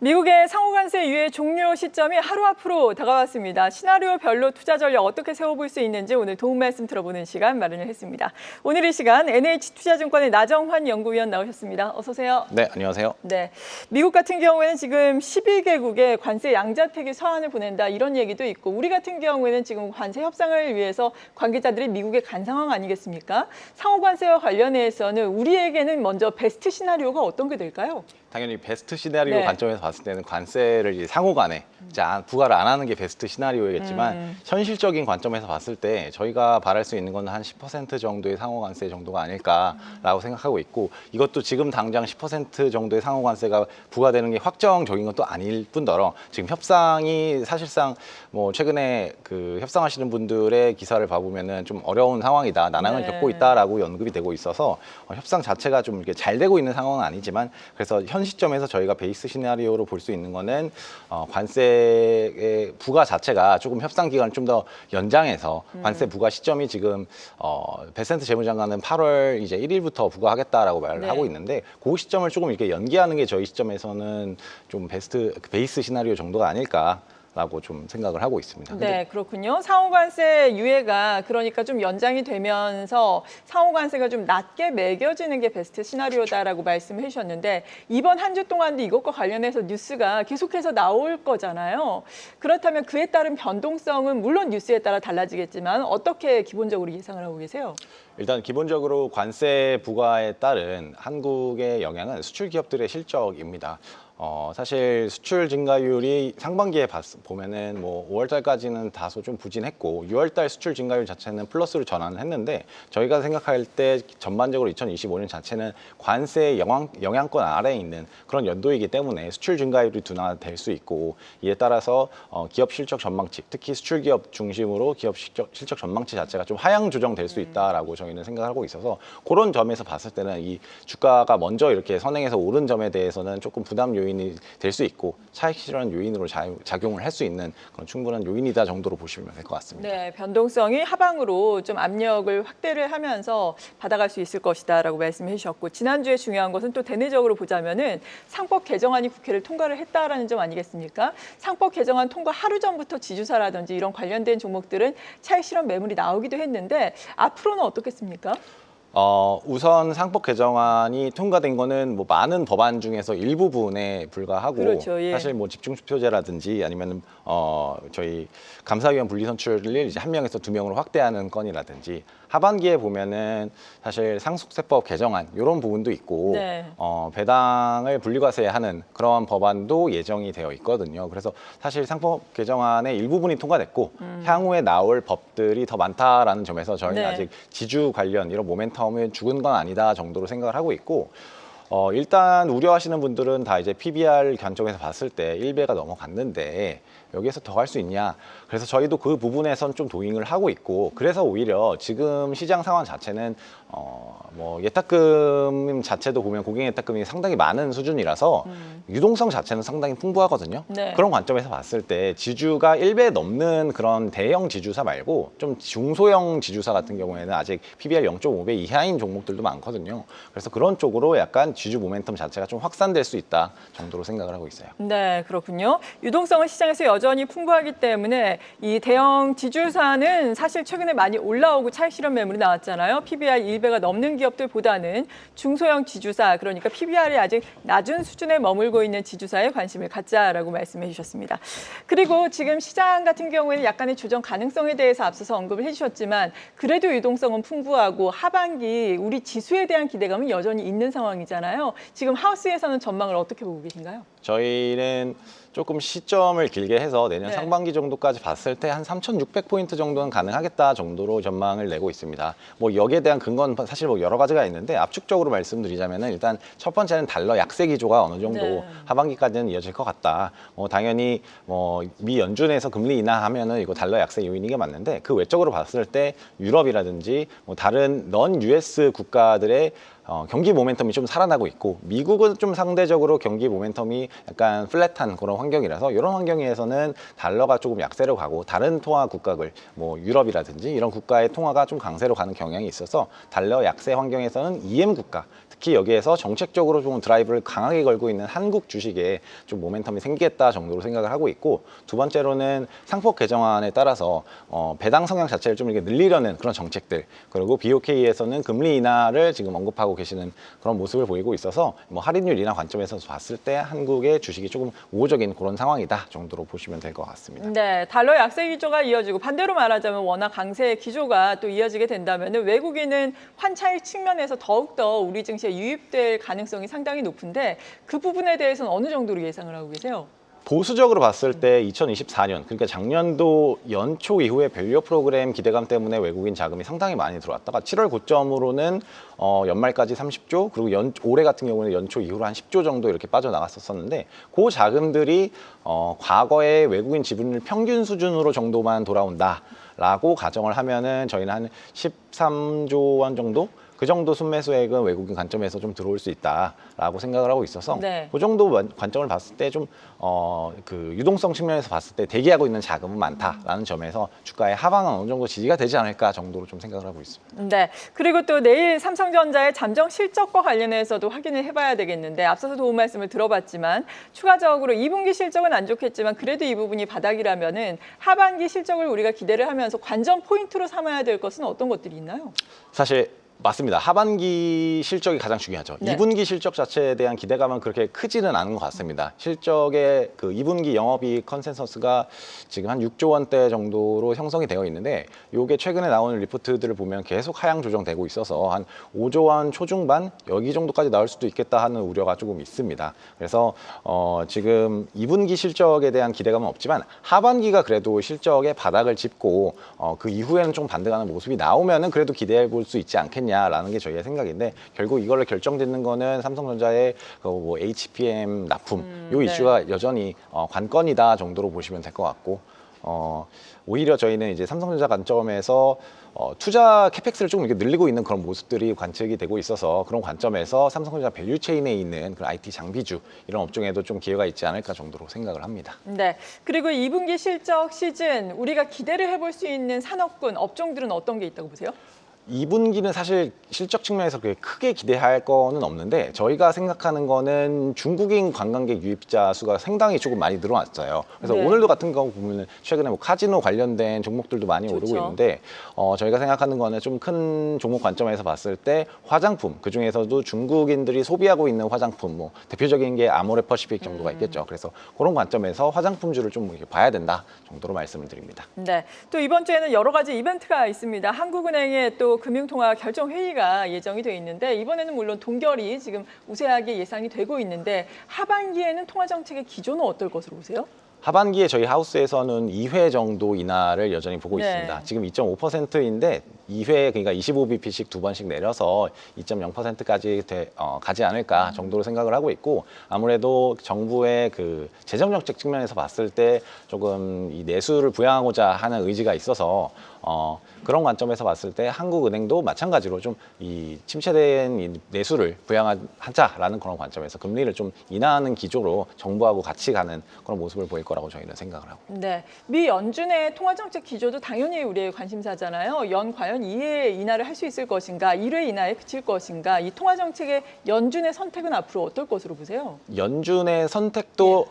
미국의 상호관세 유예 종료 시점이 하루 앞으로 다가왔습니다. 시나리오별로 투자 전략 어떻게 세워볼 수 있는지 오늘 도움 말씀 들어보는 시간 마련을 했습니다. 오늘 이 시간 NH투자증권의 나정환 연구위원 나오셨습니다. 어서 오세요. 네, 안녕하세요. 네, 미국 같은 경우에는 지금 12개국에 관세 양자택일 서한을 보낸다 이런 얘기도 있고 우리 같은 경우에는 지금 관세 협상을 위해서 관계자들이 미국에 간 상황 아니겠습니까? 상호관세와 관련해서는 우리에게는 먼저 베스트 시나리오가 어떤 게 될까요? 당연히 베스트 시나리오 네. 관점에서 봤을 때는 관세를 이제 상호 간에 부과를 안 하는 게 베스트 시나리오이겠지만 현실적인 관점에서 봤을 때 저희가 바랄 수 있는 건 한 10% 정도의 상호 관세 정도가 아닐까라고 생각하고 있고 이것도 지금 당장 10% 정도의 상호 관세가 부과되는 게 확정적인 것도 아닐 뿐더러 지금 협상이 사실상 뭐 최근에 그 협상하시는 분들의 기사를 봐보면은 좀 어려운 상황이다, 난항을 네. 겪고 있다라고 언급이 되고 있어서 협상 자체가 좀 이렇게 잘 되고 있는 상황은 아니지만 그래서 현 시점에서 저희가 베이스 시나리오로 볼 수 있는 거는 관세의 부과 자체가 조금 협상 기간을 좀 더 연장해서 관세 부과 시점이 지금 베센트 재무장관은 8월 이제 1일부터 부과하겠다라고 말을 네. 하고 있는데 그 시점을 조금 이렇게 연기하는 게 저희 시점에서는 좀 베이스 시나리오 정도가 아닐까. 라고 좀 생각을 하고 있습니다. 네, 그렇군요. 상호관세 유예가 그러니까 좀 연장이 되면서 상호관세가 좀 낮게 매겨지는 게 베스트 시나리오다라고 말씀을 해주셨는데 이번 한 주 동안도 이것과 관련해서 뉴스가 계속해서 나올 거잖아요. 그렇다면 그에 따른 변동성은 물론 뉴스에 따라 달라지겠지만 어떻게 기본적으로 예상을 하고 계세요? 일단 기본적으로 관세 부과에 따른 한국의 영향은 수출 기업들의 실적입니다. 사실 수출 증가율이 상반기에 보면은 뭐 5월 달까지는 다소 좀 부진했고 6월 달 수출 증가율 자체는 플러스로 전환을 했는데 저희가 생각할 때 전반적으로 2025년 자체는 관세 영향권 아래에 있는 그런 연도이기 때문에 수출 증가율이 둔화될 수 있고 이에 따라서 기업 실적 전망치, 특히 수출 기업 중심으로 기업 실적 전망치 자체가 좀 하향 조정될 수 있다라고 저희는 생각하고 있어서 그런 점에서 봤을 때는 이 주가가 먼저 이렇게 선행해서 오른 점에 대해서는 조금 부담 요인이 될 수 있고 차익 실현 요인으로 작용을 할 수 있는 그런 충분한 요인이다 정도로 보시면 될 것 같습니다. 네, 변동성이 하방으로 좀 압력을 확대를 하면서 받아갈 수 있을 것이다라고 말씀해 주셨고 지난주에 중요한 것은 또 대내적으로 보자면은 상법 개정안이 국회를 통과를 했다라는 점 아니겠습니까? 상법 개정안 통과 하루 전부터 지주사라든지 이런 관련된 종목들은 차익 실현 매물이 나오기도 했는데 앞으로는 어떻겠습니까? 우선 상법 개정안이 통과된 거는 뭐 많은 법안 중에서 일부분에 불과하고 그렇죠, 예. 사실 뭐 집중투표제라든지 아니면 저희 감사위원 분리선출을 이제 1명에서 2명으로 확대하는 건이라든지 하반기에 보면은 사실 상속세법 개정안 이런 부분도 있고 네. 배당을 분리과세하는 그런 법안도 예정이 되어 있거든요. 그래서 사실 상법 개정안의 일부분이 통과됐고 향후에 나올 법들이 더 많다라는 점에서 저희는 네. 아직 지주 관련 이런 모멘텀은 죽은 건 아니다 정도로 생각을 하고 있고 일단 우려하시는 분들은 다 이제 PBR 관점에서 봤을 때 1배가 넘어갔는데 여기에서 더 갈 수 있냐. 그래서 저희도 그 부분에선 좀 도잉을 하고 있고 그래서 오히려 지금 시장 상황 자체는 뭐 예탁금 자체도 보면 고객 예탁금이 상당히 많은 수준이라서 유동성 자체는 상당히 풍부하거든요. 네. 그런 관점에서 봤을 때 지주가 1배 넘는 그런 대형 지주사 말고 좀 중소형 지주사 같은 경우에는 아직 PBR 0.5배 이하인 종목들도 많거든요. 그래서 그런 쪽으로 약간 지주 모멘텀 자체가 좀 확산될 수 있다 정도로 생각을 하고 있어요. 네, 그렇군요. 유동성은 시장에서 여전히 풍부하기 때문에 이 대형 지주사는 사실 최근에 많이 올라오고 차익 실현 매물이 나왔잖아요. PBR 1배가 넘는 기업들보다는 중소형 지주사, 그러니까 PBR이 아직 낮은 수준에 머물고 있는 지주사에 관심을 갖자라고 말씀해 주셨습니다. 그리고 지금 시장 같은 경우에는 약간의 조정 가능성에 대해서 앞서서 언급을 해주셨지만 그래도 유동성은 풍부하고 하반기 우리 지수에 대한 기대감은 여전히 있는 상황이잖아요. 지금 하우스에서는 전망을 어떻게 보고 계신가요? 저희는 조금 시점을 길게 해서 내년 네. 상반기 정도까지 봤을 때 한 3,600포인트 정도는 가능하겠다 정도로 전망을 내고 있습니다. 뭐 여기에 대한 근거는 사실 뭐 여러 가지가 있는데 압축적으로 말씀드리자면은 일단 첫 번째는 달러 약세 기조가 어느 정도 네. 하반기까지는 이어질 것 같다. 당연히 미 연준에서 금리 인하하면은 이거 달러 약세 요인인 게 맞는데 그 외적으로 봤을 때 유럽이라든지 뭐 다른 넌 US 국가들의 경기 모멘텀이 좀 살아나고 있고 미국은 좀 상대적으로 경기 모멘텀이 약간 플랫한 그런 환경이라서 이런 환경에서는 달러가 조금 약세로 가고 다른 통화 국가들 뭐 유럽이라든지 이런 국가의 통화가 좀 강세로 가는 경향이 있어서 달러 약세 환경에서는 EM 국가 특히 여기에서 정책적으로 좀 드라이브를 강하게 걸고 있는 한국 주식에 좀 모멘텀이 생기겠다 정도로 생각을 하고 있고, 두 번째로는 상법 개정안에 따라서 배당 성향 자체를 좀 이렇게 늘리려는 그런 정책들, 그리고 BOK에서는 금리 인하를 지금 언급하고 계시는 그런 모습을 보이고 있어서 뭐 할인율 인하 관점에서 봤을 때 한국의 주식이 조금 우호적인 그런 상황이다 정도로 보시면 될 것 같습니다. 네, 달러 약세 기조가 이어지고 반대로 말하자면 원화 강세 기조가 또 이어지게 된다면 외국인은 환차익 측면에서 더욱더 우리 증시에 유입될 가능성이 상당히 높은데 그 부분에 대해서는 어느 정도로 예상을 하고 계세요? 보수적으로 봤을 때 2024년, 그러니까 작년도 연초 이후에 밸류 프로그램 기대감 때문에 외국인 자금이 상당히 많이 들어왔다가 7월 고점으로는 연말까지 30조, 그리고 올해 같은 경우는 연초 이후로 한 10조 정도 이렇게 빠져나갔었는데, 그 자금들이 과거의 외국인 지분율 평균 수준으로 정도만 돌아온다라고 가정을 하면은 저희는 한 13조 원 정도? 그 정도 순매수액은 외국인 관점에서 좀 들어올 수 있다라고 생각을 하고 있어서, 네. 그 정도 관점을 봤을 때 좀 그 유동성 측면에서 봤을 때 대기하고 있는 자금은 많다라는 점에서 주가의 하방은 어느 정도 지지가 되지 않을까 정도로 좀 생각을 하고 있습니다. 네, 그리고 또 내일 삼성전자의 잠정 실적과 관련해서도 확인을 해봐야 되겠는데 앞서서 도움 말씀을 들어봤지만 추가적으로 2분기 실적은 안 좋겠지만 그래도 이 부분이 바닥이라면은 하반기 실적을 우리가 기대를 하면서 관전 포인트로 삼아야 될 것은 어떤 것들이 있나요? 사실 맞습니다. 하반기 실적이 가장 중요하죠. 네. 2분기 실적 자체에 대한 기대감은 그렇게 크지는 않은 것 같습니다. 실적의 그 2분기 영업이익 컨센서스가 지금 한 6조 원대 정도로 형성이 되어 있는데, 이게 최근에 나오는 리포트들을 보면 계속 하향 조정되고 있어서 한 5조 원 초중반 여기 정도까지 나올 수도 있겠다 하는 우려가 조금 있습니다. 그래서 지금 2분기 실적에 대한 기대감은 없지만 하반기가 그래도 실적의 바닥을 짚고 그 이후에는 좀 반등하는 모습이 나오면은 그래도 기대해 볼 수 있지 않겠냐. 라는 게 저희의 생각인데, 결국 이걸 결정짓는 거는 삼성전자의 뭐 HPM 납품 이 이슈가 네. 여전히 관건이다 정도로 보시면 될 것 같고, 오히려 저희는 이제 삼성전자 관점에서 투자 캐펙스를 조금 이렇게 늘리고 있는 그런 모습들이 관측이 되고 있어서, 그런 관점에서 삼성전자 밸류 체인에 있는 그런 IT 장비주 이런 업종에도 좀 기회가 있지 않을까 정도로 생각을 합니다. 네, 그리고 2분기 실적 시즌 우리가 기대를 해볼 수 있는 산업군, 업종들은 어떤 게 있다고 보세요? 2분기는 사실 실적 측면에서 그렇게 크게 기대할 거는 없는데, 저희가 생각하는 거는 중국인 관광객 유입자 수가 상당히 조금 많이 늘어났어요. 그래서 네. 오늘도 같은 거 보면은 최근에 뭐 카지노 관련된 종목들도 많이 좋죠. 오르고 있는데, 저희가 생각하는 거는 좀 큰 종목 관점에서 봤을 때 화장품, 그 중에서도 중국인들이 소비하고 있는 화장품, 뭐 대표적인 게 아모레 퍼시픽 정도가 있겠죠. 그래서 그런 관점에서 화장품주를 좀 이렇게 봐야 된다 정도로 말씀을 드립니다. 네, 또 이번 주에는 여러 가지 이벤트가 있습니다. 한국은행의 또 금융통화 결정회의가 예정이 돼 있는데 이번에는 물론 동결이 지금 우세하게 예상이 되고 있는데 하반기에는 통화정책의 기조는 어떨 것으로 보세요? 하반기에 저희 하우스에서는 2회 정도 인하를 여전히 보고 네. 있습니다. 지금 2.5%인데 2회, 그러니까 25bp씩 두 번씩 내려서 2.0%까지 가지 않을까 정도로 생각을 하고 있고, 아무래도 정부의 그 재정정책 측면에서 봤을 때 조금 이 내수를 부양하고자 하는 의지가 있어서 그런 관점에서 봤을 때 한국은행도 마찬가지로 좀 이 침체된 이 내수를 부양하자라는 그런 관점에서 금리를 좀 인하하는 기조로 정부하고 같이 가는 그런 모습을 보일 거라고 저희는 생각을 하고. 네, 미 연준의 통화정책 기조도 당연히 우리의 관심사잖아요. 과연 2회 인하를 할 수 있을 것인가, 1회 인하에 그칠 것인가, 이 통화정책의 연준의 선택은 앞으로 어떨 것으로 보세요? 연준의 선택도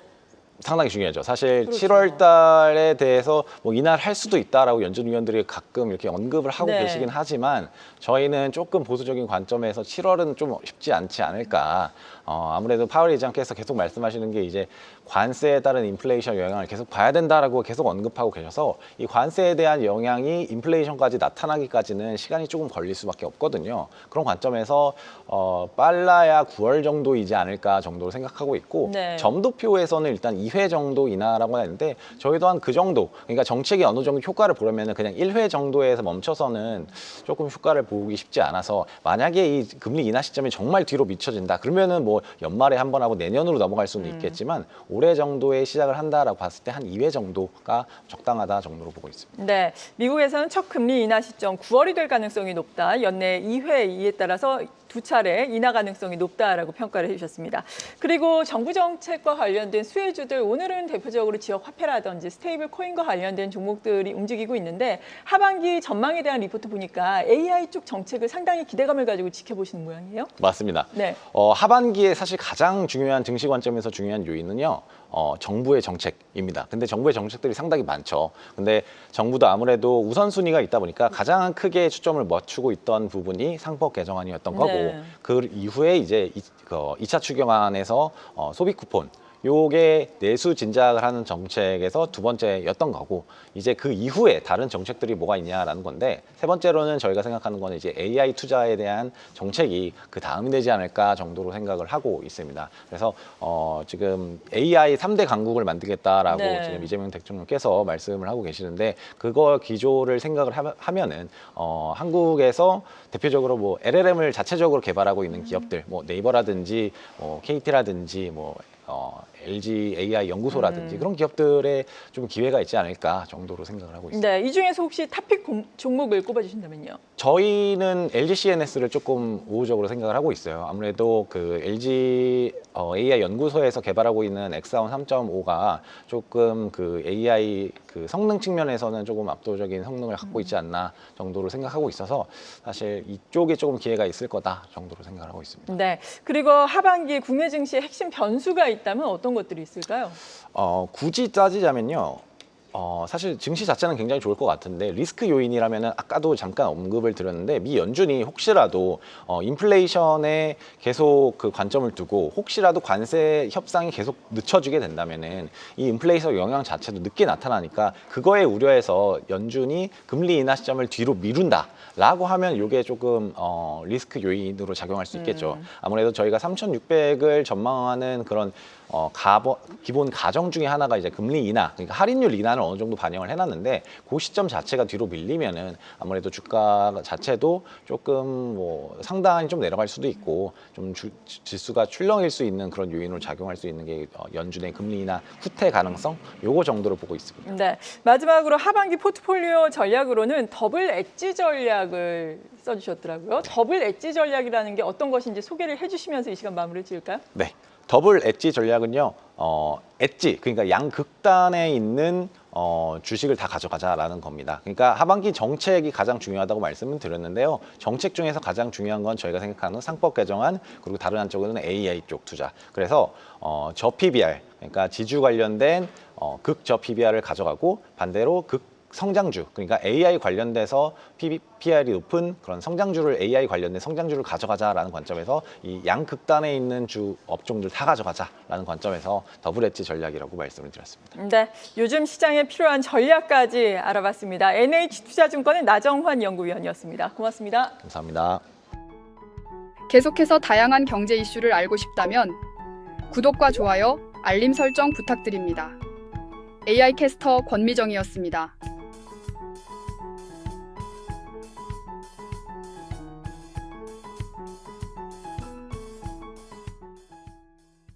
상당히 중요하죠. 사실 그렇죠. 7월 달에 대해서 뭐 인하를 할 수도 있다라고 연준 위원들이 가끔 이렇게 언급을 하고 네. 계시긴 하지만, 저희는 조금 보수적인 관점에서 7월은 좀 쉽지 않지 않을까. 아무래도 파월 의장께서 계속 말씀하시는 게 이제 관세에 따른 인플레이션 영향을 계속 봐야 된다라고 계속 언급하고 계셔서, 이 관세에 대한 영향이 인플레이션까지 나타나기까지는 시간이 조금 걸릴 수밖에 없거든요. 그런 관점에서 빨라야 9월 정도이지 않을까 정도로 생각하고 있고, 네. 점도표에서는 일단 2회 정도 인하라고 하는데, 저희도 한 그 정도, 그러니까 정책이 어느 정도 효과를 보려면 그냥 1회 정도에서 멈춰서는 조금 효과를 보기 쉽지 않아서, 만약에 이 금리 인하 시점이 정말 뒤로 미쳐진다 그러면은 뭐 연말에 한 번 하고 내년으로 넘어갈 수는 있겠지만, 올해 정도에 시작을 한다라고 봤을 때 한 2회 정도가 적당하다 정도로 보고 있습니다. 네, 미국에서는 첫 금리 인하 시점 9월이 될 가능성이 높다. 연내 2회 이에 따라서 두 차례 인하 가능성이 높다라고 평가를 해주셨습니다. 그리고 정부 정책과 관련된 수혜주들 기업들 오늘은 대표적으로 지역 화폐라든지 스테이블 코인과 관련된 종목들이 움직이고 있는데 하반기 전망에 대한 리포트 보니까 AI 쪽 정책을 상당히 기대감을 가지고 지켜보시는 모양이에요. 맞습니다. 네. 하반기에 사실 가장 중요한 증시 관점에서 중요한 요인은요. 정부의 정책입니다. 근데 정부의 정책들이 상당히 많죠. 근데 정부도 아무래도 우선순위가 있다 보니까 가장 크게 초점을 맞추고 있던 부분이 상법 개정안이었던 거고 네. 그 이후에 이제 2차 추경안에서 소비 쿠폰 요게 내수 진작을 하는 정책에서 두 번째였던 거고 이제 그 이후에 다른 정책들이 뭐가 있냐라는 건데 세 번째로는 저희가 생각하는 거는 이제 AI 투자에 대한 정책이 그 다음이 되지 않을까 정도로 생각을 하고 있습니다. 그래서 지금 AI 3대 강국을 만들겠다라고 네. 지금 이재명 대통령께서 말씀을 하고 계시는데 그거 기조를 생각을 하면은 한국에서 대표적으로 뭐 LLM을 자체적으로 개발하고 있는 기업들 뭐 네이버라든지 KT라든지 뭐 LG AI 연구소라든지 그런 기업들에 좀 기회가 있지 않을까 정도로 생각을 하고 있습니다. 네, 이 중에서 혹시 탑픽 종목을 꼽아주신다면요? 저희는 LG CNS를 조금 우호적으로 생각을 하고 있어요. 아무래도 그 LG AI 연구소에서 개발하고 있는 엑사온 3.5가 조금 그 AI 그 성능 측면에서는 조금 압도적인 성능을 갖고 있지 않나 정도로 생각하고 있어서 사실 이쪽에 조금 기회가 있을 거다 정도로 생각을 하고 있습니다. 네, 그리고 하반기 국내 증시에 핵심 변수가 있다면 어떤 것들이 있을까요? 굳이 따지자면요. 사실 증시 자체는 굉장히 좋을 것 같은데 리스크 요인이라면은 아까도 잠깐 언급을 드렸는데 미 연준이 혹시라도 인플레이션에 계속 그 관점을 두고 혹시라도 관세 협상이 계속 늦춰지게 된다면은 이 인플레이션 영향 자체도 늦게 나타나니까 그거에 우려해서 연준이 금리 인하 시점을 뒤로 미룬다라고 하면 이게 조금 리스크 요인으로 작용할 수 있겠죠. 아무래도 저희가 3,600을 전망하는 그런 기본 가정 중에 하나가 이제 금리 인하, 그러니까 할인율 인하는 어느 정도 반영을 해놨는데 그 시점 자체가 뒤로 밀리면은 아무래도 주가 자체도 조금 뭐 상당히 좀 내려갈 수도 있고 좀 지수가 출렁일 수 있는 그런 요인으로 작용할 수 있는 게 연준의 금리 인하 후퇴 가능성 요거 정도로 보고 있습니다. 네, 마지막으로 하반기 포트폴리오 전략으로는 더블 엣지 전략을 써주셨더라고요. 더블 엣지 전략이라는 게 어떤 것인지 소개를 해주시면서 이 시간 마무리를 지을까요? 네. 더블 엣지 전략은요, 엣지, 그러니까 양극단에 있는 주식을 다 가져가자라는 겁니다. 그러니까 하반기 정책이 가장 중요하다고 말씀을 드렸는데요. 정책 중에서 가장 중요한 건 저희가 생각하는 상법 개정안, 그리고 다른 한쪽으로는 AI 쪽 투자. 그래서 저 PBR, 그러니까 지주 관련된 극저 PBR을 가져가고 반대로 성장주, 그러니까 AI 관련돼서 PR이 높은 그런 성장주를 AI 관련된 성장주를 가져가자라는 관점에서 이 양극단에 있는 업종들 다 가져가자라는 관점에서 더블 엣지 전략이라고 말씀을 드렸습니다. 네, 요즘 시장에 필요한 전략까지 알아봤습니다. NH투자증권의 나정환 연구위원이었습니다. 고맙습니다. 감사합니다. 계속해서 다양한 경제 이슈를 알고 싶다면 구독과 좋아요, 알림 설정 부탁드립니다. AI 캐스터 권미정이었습니다.